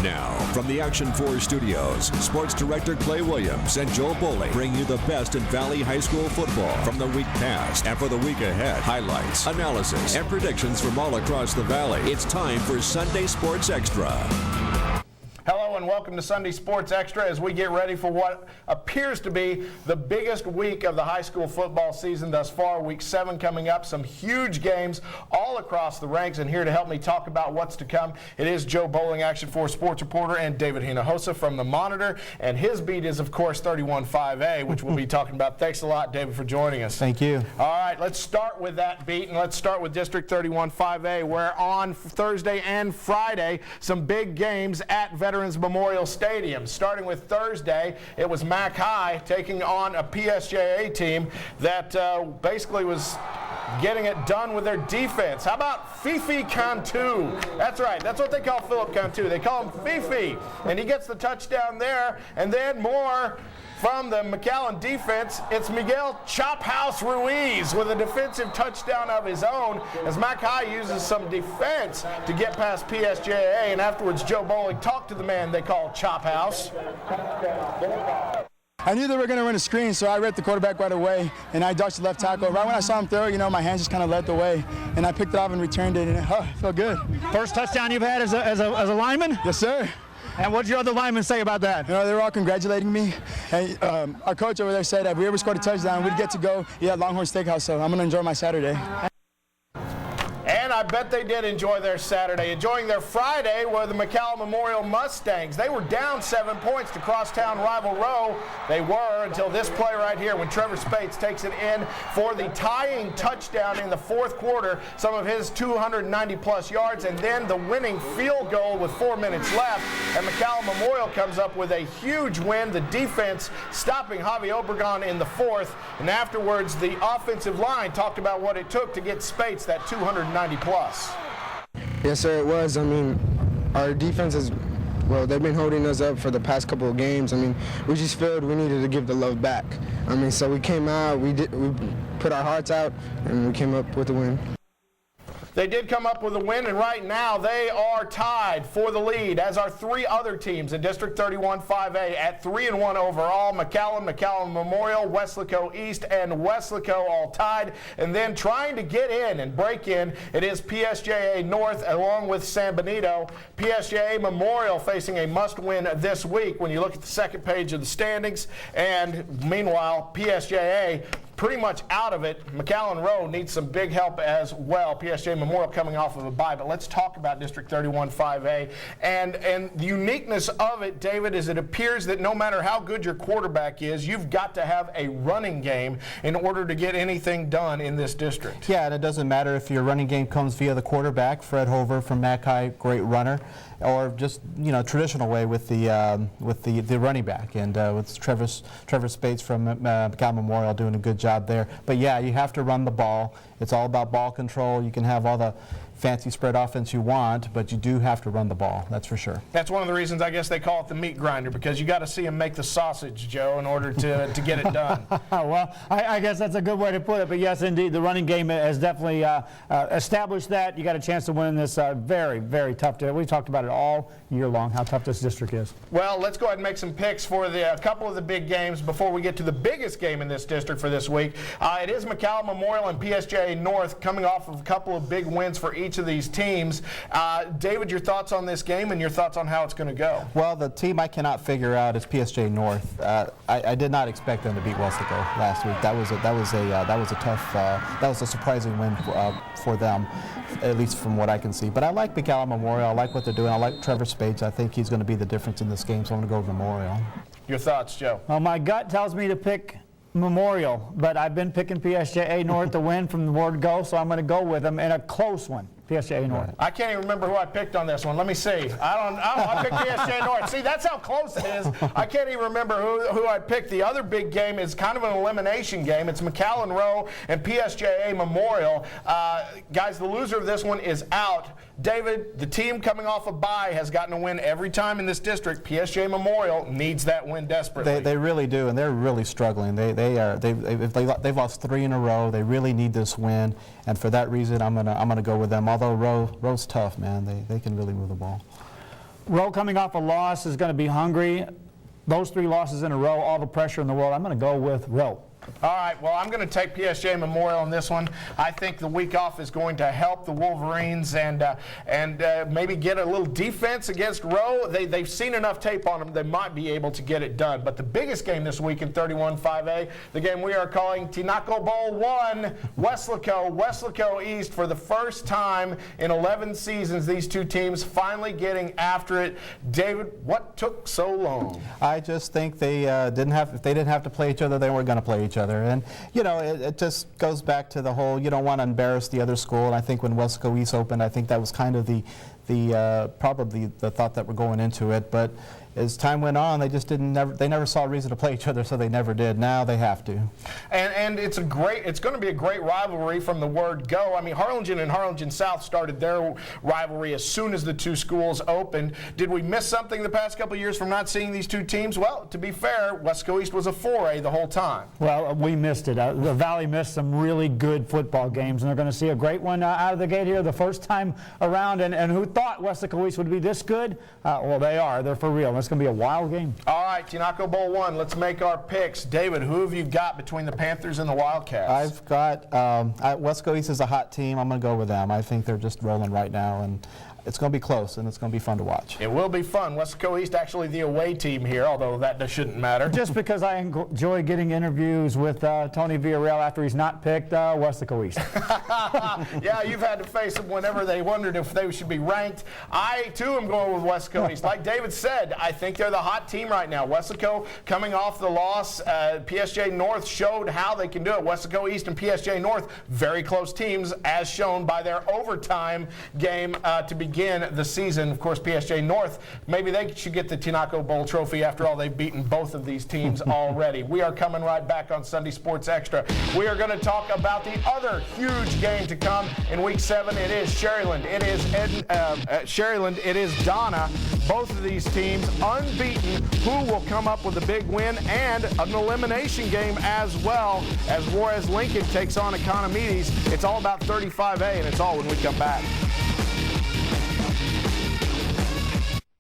Now, from the Action 4 studios, Sports Director Clay Williams and Joe Bowling bring you the best in Valley High School football from the week past and for the week ahead. Highlights, analysis, and predictions from all across the Valley. It's time for Sunday Sports Extra. Hello and welcome to Sunday Sports Extra as we get ready for what appears to be the biggest week of the high school football season thus far. Week 7 coming up, some huge games all across the ranks, and here to help me talk about what's to come, it is Joe Bowling, Action 4 sports reporter, and David Hinojosa from the Monitor, and his beat is of course 31-5A, which we'll be talking about. Thanks a lot, David, for joining us. Thank you. All right, let's start with that beat, and let's start with District 31-5A, where on Thursday and Friday, some big games at Veterans Memorial Stadium. Starting with Thursday, it was Mac High taking on a PSJA team that basically was getting it done with their defense. How about Fifi Cantu? That's right, that's what they call Philip Cantu. They call him Fifi, and he gets the touchdown there, and then more from the McAllen defense. It's Miguel Chop House Ruiz with a defensive touchdown of his own as Mac High uses some defense to get past PSJA, and afterwards Joe Bowling talked to the man they call Chop House. I knew they were going to run a screen, so I read the quarterback right away, and I dodged the left tackle. Right when I saw him throw, my hands just kind of led the way, and I picked it off and returned it, and it felt good. First touchdown you've had as a lineman? Yes, sir. And what did your other linemen say about that? They were all congratulating me. And our coach over there said if we ever scored a touchdown, we'd get to go eat at Longhorn Steakhouse, so I'm going to enjoy my Saturday. And I bet they did enjoy their Saturday. Enjoying their Friday were the McAllen Memorial Mustangs. They were down 7 points to crosstown rival Rowe. They were until this play right here when Trevor Spates takes it in for the tying touchdown in the fourth quarter, some of his 290-plus yards, and then the winning field goal with 4 minutes left. And McAllen Memorial comes up with a huge win. The defense stopping Javi Obregon in the fourth, and afterwards the offensive line talked about what it took to get Spates that 290-plus. Yes, sir, it was. Our defense is, they've been holding us up for the past couple of games. We just felt we needed to give the love back. So we came out, we put our hearts out, and we came up with the win. They did come up with a win, and right now they are tied for the lead, as are 3 other teams in District 31-5A at 3-1 overall. McAllen Memorial, Weslaco East, and Weslaco all tied. And then trying to get in and break in, it is PSJA North along with San Benito. PSJA Memorial facing a must-win this week when you look at the second page of the standings. And meanwhile, PSJA pretty much out of it. McAllen Rowe needs some big help as well. PSJ Memorial coming off of a bye. But let's talk about District 31-5A. And the uniqueness of it, David, is it appears that no matter how good your quarterback is, you've got to have a running game in order to get anything done in this district. Yeah, and it doesn't matter if your running game comes via the quarterback, Fred Hover from Mac High, great runner, or just traditional way with the running back, and with Trevor Spates from McAllen Memorial doing a good job there. But yeah, you have to run the ball. It's all about ball control. You can have all the fancy spread offense you want, but you do have to run the ball, that's for sure. That's one of the reasons I guess they call it the meat grinder, because you got to see him make the sausage, Joe, in order to get it done. Well, I guess that's a good way to put it, but yes, indeed, the running game has definitely established that. You got a chance to win this very, very tough day. We've talked about it all year long, how tough this district is. Well, let's go ahead and make some picks for a couple of the big games before we get to the biggest game in this district for this week. It is McAllen Memorial and PSJA North coming off of a couple of big wins for each of these teams. David, your thoughts on this game and your thoughts on how it's going to go? Well, the team I cannot figure out is PSJ North. I did not expect them to beat Weslaco last week. That was a surprising win for them, at least from what I can see. But I like McAllen Memorial. I like what they're doing. I like Trevor Spates. I think he's going to be the difference in this game, so I'm going to go with Memorial. Your thoughts, Joe? Well, my gut tells me to pick Memorial, but I've been picking PSJA North to win from the word go, so I'm going to go with them in a close one. PSJA North. I can't even remember who I picked on this one. Let me see. I picked PSJA North. See, that's how close it is. I can't even remember who I picked. The other big game is kind of an elimination game. It's McAllen Rowe and PSJA Memorial. Guys, the loser of this one is out. David, the team coming off a bye has gotten a win every time in this district. PSJA Memorial needs that win desperately. They really do, and they're really struggling. They've lost 3 in a row. They really need this win, and for that reason, I'm gonna go with them. Although Rowe's tough, man. They can really move the ball. Rowe coming off a loss is going to be hungry. Those 3 losses in a row, all the pressure in the world. I'm going to go with Rowe. All right, well, I'm going to take PSG Memorial on this one. I think the week off is going to help the Wolverines and maybe get a little defense against Rowe. They've seen enough tape on them. They might be able to get it done. But the biggest game this week in 31-5A, the game we are calling Tinaco Bowl 1, Weslaco East. For the first time in 11 seasons, these two teams finally getting after it. David, what took so long? I just think they if they didn't have to play each other, they weren't going to play each other. And, you know, it just goes back to the whole, you don't want to embarrass the other school. And I think when Weslaco East opened, I think that was kind of probably the thought that we're going into it. But as time went on, they just they never saw a reason to play each other, so they never did. Now they have to. And it's going to be a great rivalry from the word go. I mean, Harlingen and Harlingen South started their rivalry as soon as the two schools opened. Did we miss something the past couple of years from not seeing these two teams? Well, to be fair, Weslaco East was a 4A the whole time. Well, we missed it. The Valley missed some really good football games, and they're going to see a great one out of the gate here the first time around. And who thought Weslaco East would be this good? Well, they are. They're for real. It's going to be a wild game. All right, Tinaco Bowl 1. Let's make our picks. David, who have you got between the Panthers and the Wildcats? I've got Weslaco East is a hot team. I'm going to go with them. I think they're just rolling right now, and it's going to be close, and it's going to be fun to watch. It will be fun. Weslaco East actually the away team here, although that shouldn't matter. Just because I enjoy getting interviews with Tony Villarreal after he's not picked Weslaco East. Yeah, you've had to face them whenever they wondered if they should be ranked. I, too, am going with Weslaco East. Like David said, I think they're the hot team right now. Weslaco coming off the loss. PSG North showed how they can do it. Weslaco East and PSG North, very close teams, as shown by their overtime game to begin the season. Of course, PSG North, maybe they should get the Tinaco Bowl trophy after all they've beaten both of these teams already. We are coming right back on Sunday Sports Extra. We are going to talk about the other huge game to come in Week 7. It is Sherryland. It is Sherryland. It is Donna. Both of these teams unbeaten. Who will come up with a big win and an elimination game as well as Juarez Lincoln takes on Economides. It's all about 35A, and it's all when we come back.